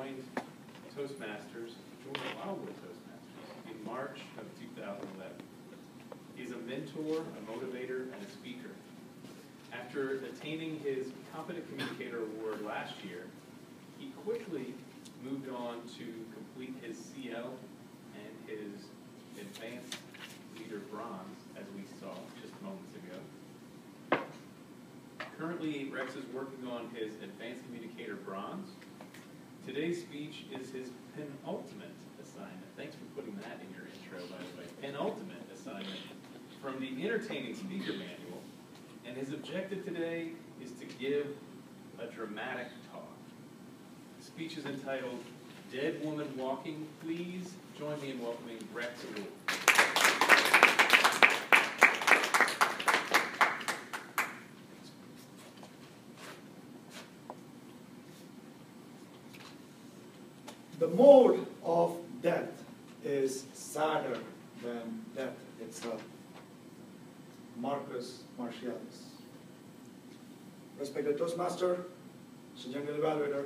joined Wildwood Toastmasters in March of 2011. He's a mentor, a motivator, and a speaker. After attaining his Competent Communicator Award last year, he quickly moved on to complete his CL and his Advanced Leader Bronze, as we saw just moments ago. Currently, Rex is working on his Advanced Communicator Bronze. Today's speech is his penultimate assignment. Thanks for putting that in your intro, by the way. Penultimate assignment from the Entertaining Speaker Manual. And his objective today is to give a dramatic talk. The speech is entitled, Dead Woman Walking. Please join me in welcoming Rex Rule. The mode of death is sadder than death itself. Marcus Martialis. Respected Toastmaster, General Evaluator,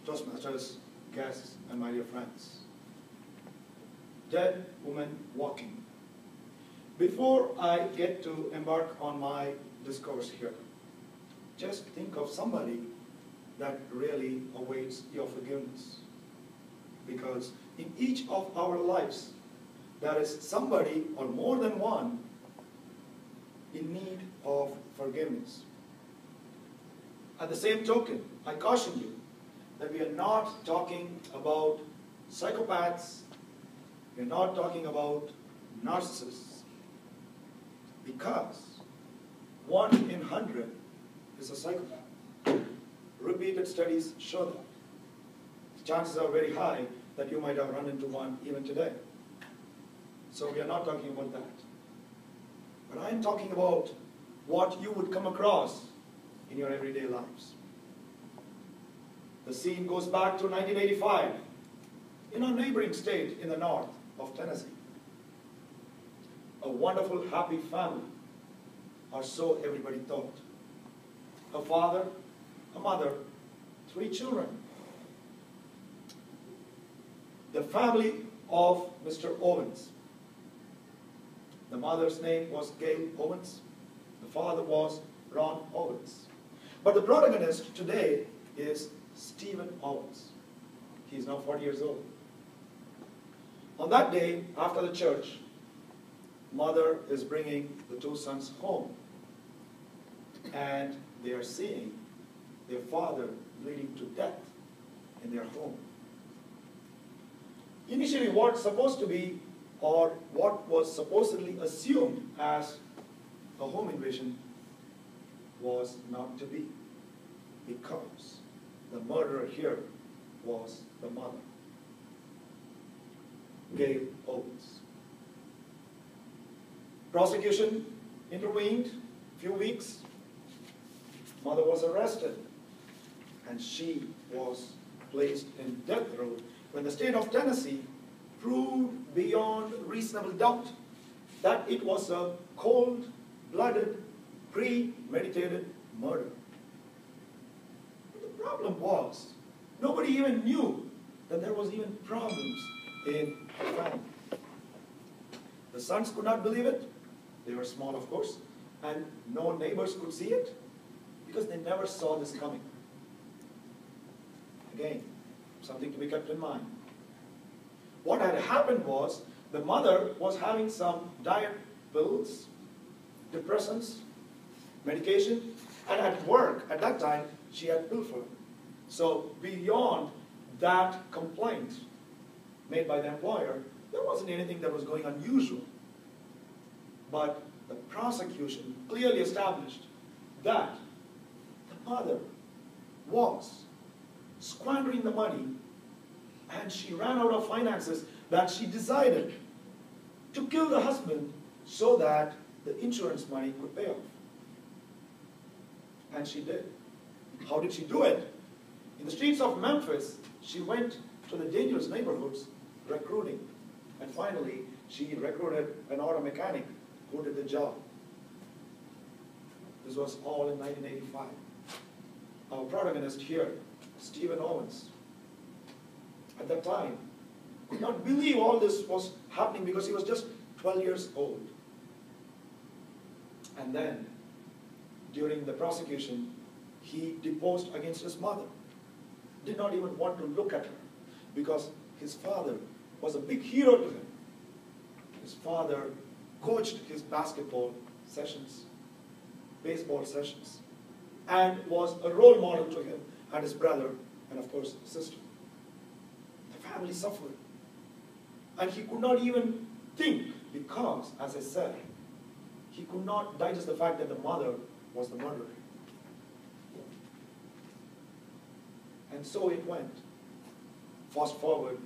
Toastmasters, guests, and my dear friends. Dead woman walking. Before I get to embark on my discourse here, just think of somebody that really awaits your forgiveness. Because in each of our lives, there is somebody or more than one in need of forgiveness. At the same token, I caution you that we are not talking about psychopaths, we are not talking about narcissists, because 1 in 100 is a psychopath. Repeated studies show that. The chances are very high that you might have run into one even today. So we are not talking about that. But I am talking about what you would come across in your everyday lives. The scene goes back to 1985 in our neighboring state in the north of Tennessee. A wonderful, happy family, or so everybody thought. A father, a mother, 3 children. The family of Mr. Owens. The mother's name was Gail Owens. The father was Ron Owens. But the protagonist today is Stephen Owens. He's now 40 years old. On that day, after the church, mother is bringing the 2 sons home. And they are seeing their father bleeding to death in their home. Initially, what's supposed to be, or what was supposedly assumed as a home invasion, was not to be, because the murderer here was the mother, Gail Owens. Prosecution intervened, few weeks. Mother was arrested, and she was placed in death row when the state of Tennessee proved beyond reasonable doubt that it was a cold-blooded, premeditated murder. But the problem was, nobody even knew that there was even problems in the family. The sons could not believe it. They were small, of course, and no neighbors could see it because they never saw this coming. Again, something to be kept in mind. What had happened was, the mother was having some diet pills, depressants, medication, and at work, at that time, she had pilfered. So beyond that complaint made by the employer, there wasn't anything that was going unusual. But the prosecution clearly established that the mother was squandering the money, and she ran out of finances, that she decided to kill the husband so that the insurance money could pay off. And she did. How did she do it? In the streets of Memphis, she went to the dangerous neighborhoods recruiting. And finally, she recruited an auto mechanic who did the job. This was all in 1985. Our protagonist here, Stephen Owens, at that time, could not believe all this was happening because he was just 12 years old. And then, during the prosecution, he deposed against his mother. Did not even want to look at her because his father was a big hero to him. His father coached his basketball sessions, baseball sessions, and was a role model to him and his brother and, of course, his sister. The family suffered. And he could not even think because, as I said, he could not digest the fact that the mother was the murderer. And so it went. Fast forward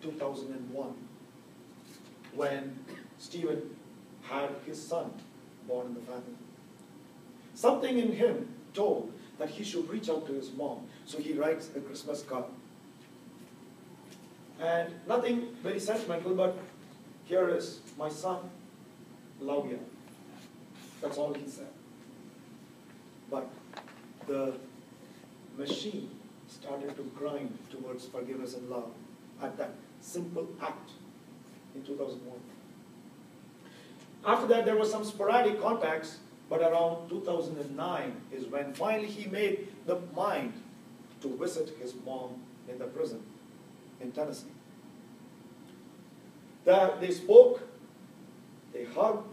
2001, when Stephen had his son born in the family. Something in him told that he should reach out to his mom, so he writes a Christmas card. And nothing very sentimental, but here is my son, love you. That's all he said. But the machine started to grind towards forgiveness and love at that simple act in 2001. After that, there were some sporadic contacts, but around 2009 is when finally he made the mind to visit his mom in the prison in Tennessee. They spoke, they hugged,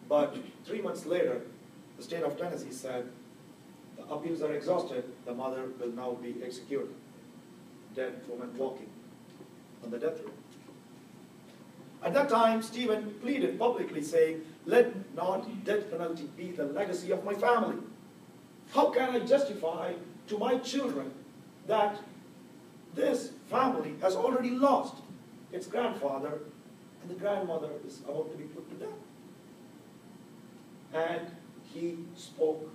but 3 months later, the state of Tennessee said, the appeals are exhausted, the mother will now be executed. Dead woman walking on the death row. At that time, Stephen pleaded publicly saying, let not death penalty be the legacy of my family. How can I justify to my children that this family has already lost its grandfather and the grandmother is about to be put to death? And he spoke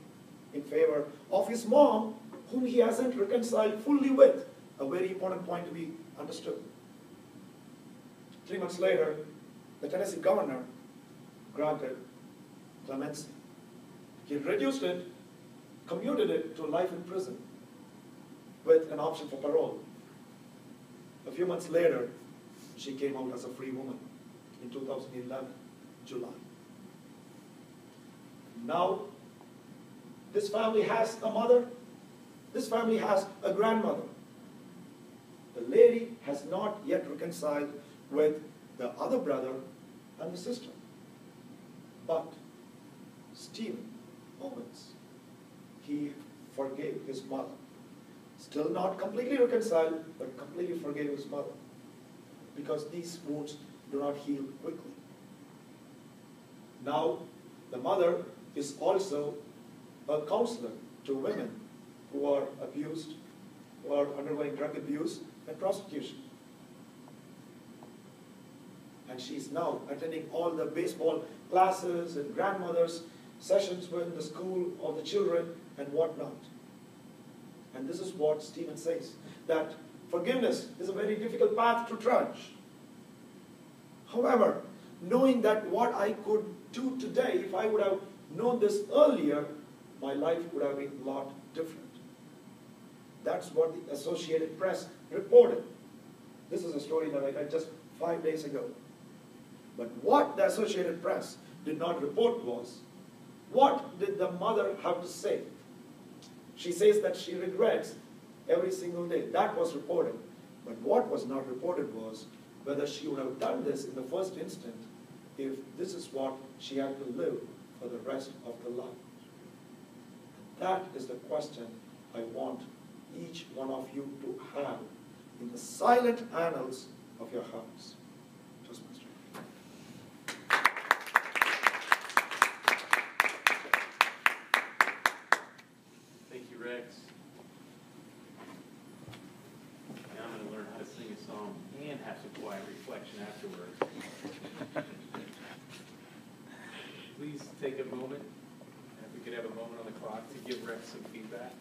in favor of his mom, whom he hasn't reconciled fully with. A very important point to be understood. 3 months later, the Tennessee governor granted clemency. He reduced it, commuted it to life in prison with an option for parole. A few months later, she came out as a free woman in 2011, July. Now, this family has a mother. This family has a grandmother. The lady has not yet reconciled with the other brother and the sister. But Stephen Owens, he forgave his mother. Still not completely reconciled, but completely forgave his mother. Because these wounds do not heal quickly. Now, the mother is also a counselor to women who are abused, who are undergoing drug abuse and prostitution. And she's now attending all the baseball classes and grandmothers' sessions within the school of the children and whatnot. And this is what Stephen says, that forgiveness is a very difficult path to trudge. However, knowing that what I could do today, if I would have known this earlier, my life would have been a lot different. That's what the Associated Press reported. This is a story that I read just 5 days ago. But what the Associated Press did not report was, what did the mother have to say? She says that she regrets every single day. That was reported. But what was not reported was whether she would have done this in the first instant if this is what she had to live for the rest of her life. That is the question I want each one of you to have in the silent annals of your hearts. Toastmaster. Thank you, Rex. Now I'm going to learn how to sing a song and have some quiet reflection afterwards. Please take a moment, if we could have a moment on the clock to give Rex some feedback.